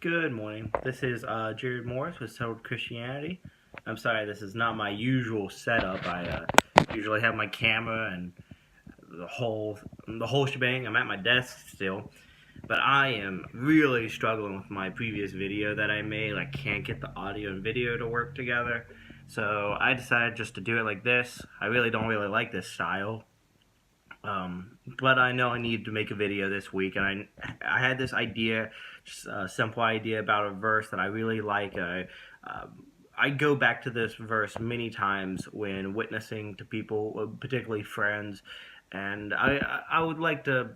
Good morning. This is Jared Morris with Settled Christianity. I'm sorry, this is not my usual setup. I usually have my camera and the whole shebang. I'm at my desk still, but I am really struggling with my previous video that I made. I can't get the audio and video to work together, so I decided just to do it like this. I really don't like this style. But I know I need to make a video this week, and I had this idea, just a simple idea about a verse that I really like. I go back to this verse many times when witnessing to people, particularly friends, and I would like to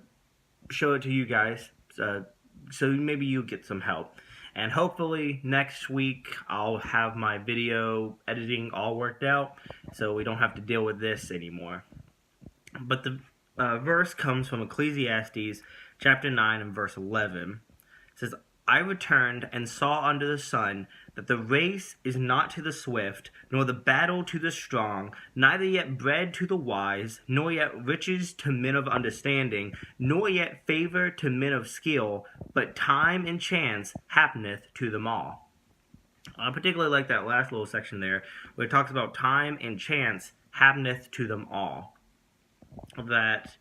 show it to you guys, so maybe you'll get some help. And hopefully next week I'll have my video editing all worked out, so we don't have to deal with this anymore. But the verse comes from Ecclesiastes chapter 9 and verse 11. It says, I returned and saw under the sun that the race is not to the swift, nor the battle to the strong, neither yet bread to the wise, nor yet riches to men of understanding, nor yet favor to men of skill, but time and chance happeneth to them all. I particularly like that last little section there, where it talks about time and chance happeneth to them all. That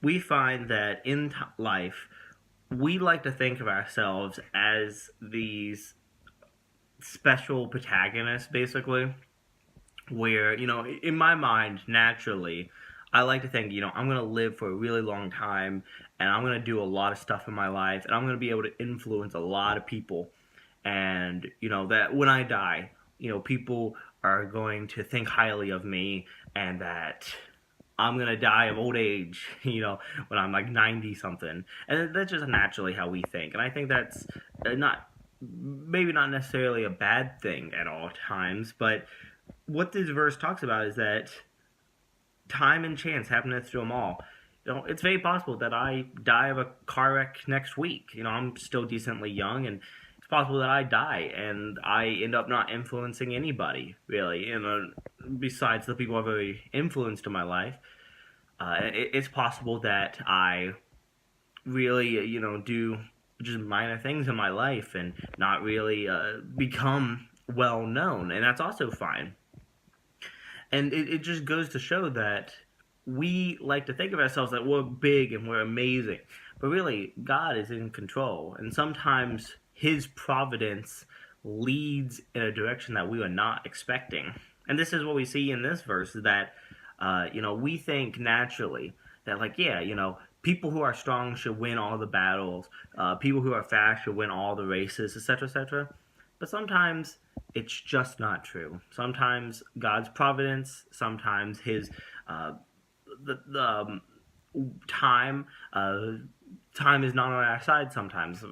we find that in life, we like to think of ourselves as these special protagonists, basically, where, in my mind, naturally, I like to think, I'm going to live for a really long time, and I'm going to do a lot of stuff in my life, and I'm going to be able to influence a lot of people, and, that when I die, people are going to think highly of me, and that I'm going to die of old age, when I'm like 90 something. And that's just naturally how we think. And I think that's maybe not necessarily a bad thing at all times, but what this verse talks about is that time and chance happeneth to them all. It's very possible that I die of a car wreck next week. I'm still decently young, and it's possible that I die and I end up not influencing anybody, really, besides the people I've already influenced in my life. It's possible that I really, do just minor things in my life and not really become well known, and that's also fine. And it just goes to show that we like to think of ourselves that we're big and we're amazing, but really, God is in control, and sometimes His providence leads in a direction that we are not expecting. And this is what we see in this verse, that we think naturally that, people who are strong should win all the battles, people who are fast should win all the races, etc., etc. But sometimes it's just not true. Sometimes God's providence, sometimes His time is not on our side. Sometimes,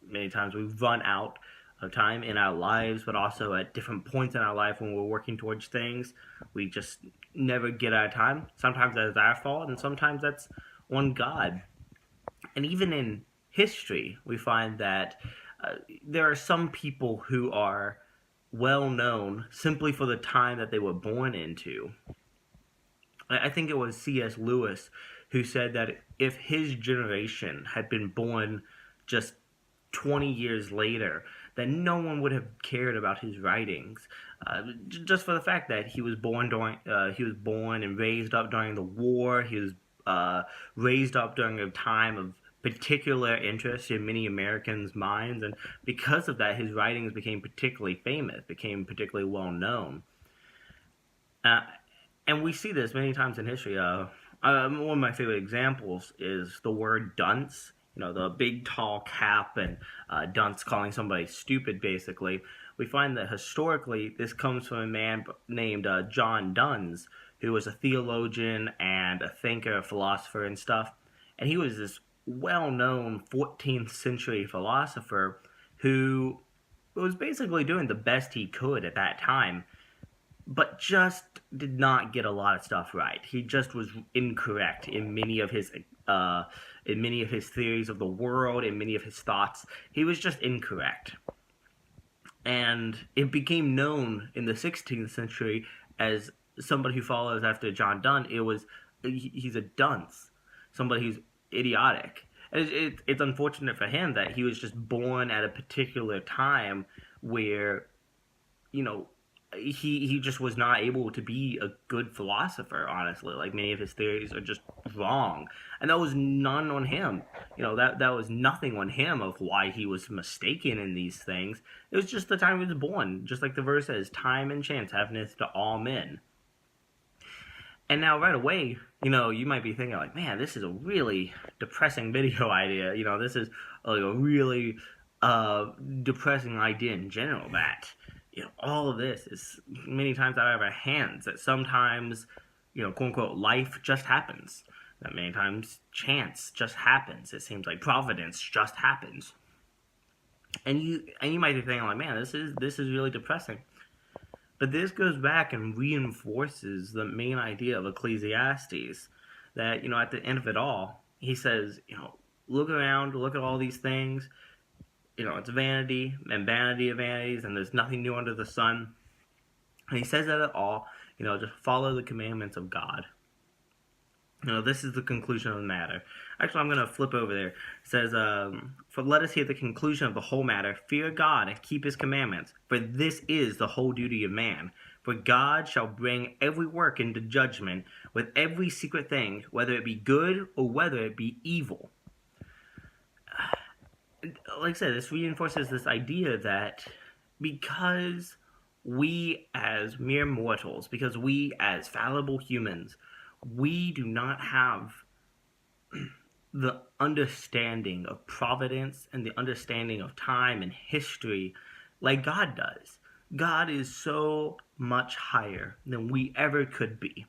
many times we run out of time in our lives, but also at different points in our life when we're working towards things, we just never get our time. Sometimes that's our fault, and sometimes that's on God. And even in history, we find that there are some people who are well known simply for the time that they were born into. I think it was C.S. Lewis who said that if his generation had been born just 20 years later, then no one would have cared about his writings, just for the fact that he was born and raised up during the war. He was raised up during a time of particular interest in many Americans' minds, and because of that, his writings became particularly famous, became particularly well known. And we see this many times in history. One of my favorite examples is the word dunce. The big tall cap and dunce, calling somebody stupid, basically. We find that historically this comes from a man named John Donne, who was a theologian and a thinker, a philosopher and stuff. And he was this well-known 14th century philosopher who was basically doing the best he could at that time, but just did not get a lot of stuff right. He just was incorrect in many of his theories of the world, in many of his thoughts. He was just incorrect. And it became known in the 16th century as somebody who follows after John Donne. He's a dunce, somebody who's idiotic. It's unfortunate for him that he was just born at a particular time where, you know, he just was not able to be a good philosopher, honestly. Like, many of his theories are just wrong. And that was none on him. That was nothing on him of why he was mistaken in these things. It was just the time he was born. Just like the verse says, time and chance happeneth to all men. And now right away, you might be thinking like, man, this is a really depressing video idea. This is like a really depressing idea in general, that all of this is many times out of our hands, that sometimes, quote unquote, life just happens, that many times chance just happens. It seems like providence just happens. And you might be thinking like, man, this is really depressing. But this goes back and reinforces the main idea of Ecclesiastes, that, at the end of it all, he says, look around, look at all these things. It's vanity and vanity of vanities, and there's nothing new under the sun. And he says that at all, just follow the commandments of God. This is the conclusion of the matter. Actually, I'm going to flip over there. It says, for let us hear the conclusion of the whole matter. Fear God and keep his commandments, for this is the whole duty of man. For God shall bring every work into judgment with every secret thing, whether it be good or whether it be evil. Like I said, this reinforces this idea that because we as mere mortals, because we as fallible humans, we do not have the understanding of providence and the understanding of time and history like God does. God is so much higher than we ever could be.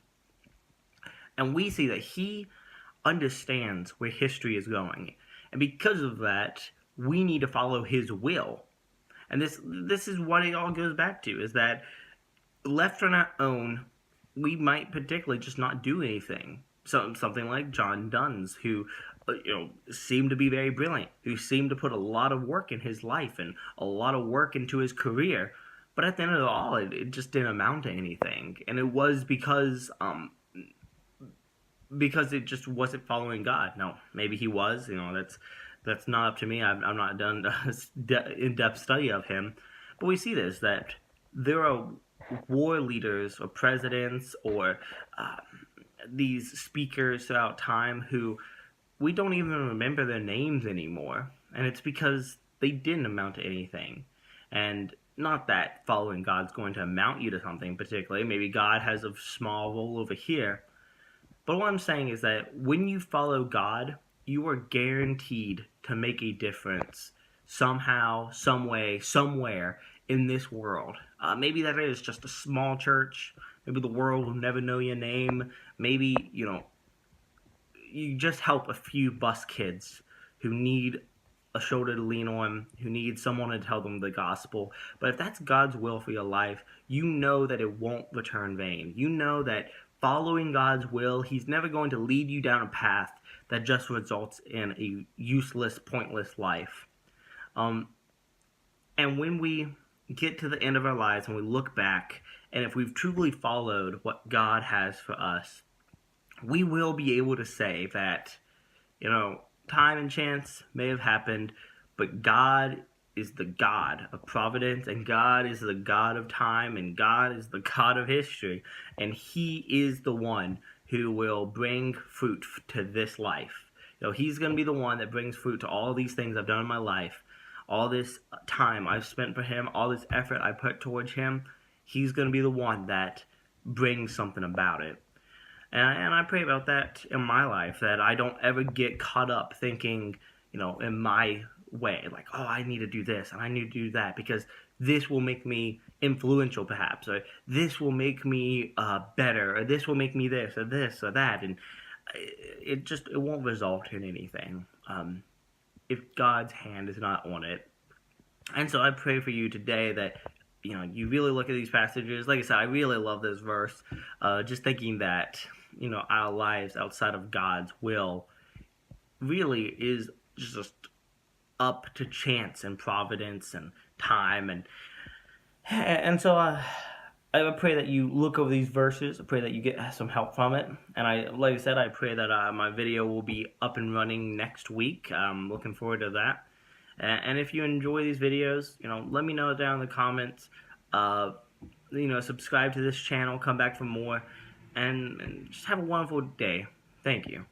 And we see that he understands where history is going. And because of that, we need to follow his will. And this is what it all goes back to, is that left on our own, we might particularly just not do anything. So something like John Donne's, who seemed to be very brilliant, who seemed to put a lot of work in his life and a lot of work into his career, but at the end of it all, it just didn't amount to anything. And it was because it just wasn't following God. Now, maybe he was. That's not up to me. I've not done a in-depth study of him, but we see this, that there are war leaders or presidents or these speakers throughout time who we don't even remember their names anymore, and it's because they didn't amount to anything. And not that following God's going to amount you to something particularly. Maybe God has a small role over here, but what I'm saying is that when you follow God, you are guaranteed to make a difference somehow, some way, somewhere in this world. Maybe that is just a small church. Maybe the world will never know your name. Maybe, you just help a few bus kids who need a shoulder to lean on, who need someone to tell them the gospel. But if that's God's will for your life, you know that it won't return vain. You know that following God's will, he's never going to lead you down a path that just results in a useless, pointless life. And when we get to the end of our lives and we look back, and if we've truly followed what God has for us, we will be able to say that, time and chance may have happened, but God is the God of providence, and God is the God of time, and God is the God of history, and he is the one who will bring fruit to this life. He's going to be the one that brings fruit to all these things I've done in my life, all this time I've spent for him, all this effort I put towards him. He's going to be the one that brings something about it. And I pray about that in my life, that I don't ever get caught up thinking, in my way, like, oh, I need to do this and I need to do that because this will make me influential perhaps, or this will make me better, or this will make me this or that. And it won't result in anything if God's hand is not on it. And so I pray for you today that you really look at these passages. Like I said, I really love this verse. Just thinking that our lives outside of God's will really is just up to chance and providence and time, and so I I pray that you look over these verses. I pray that you get some help from it. And like I said, I pray that my video will be up and running next week. I'm looking forward to that. And if you enjoy these videos, let me know down in the comments. Subscribe to this channel, come back for more, and just have a wonderful day. Thank you.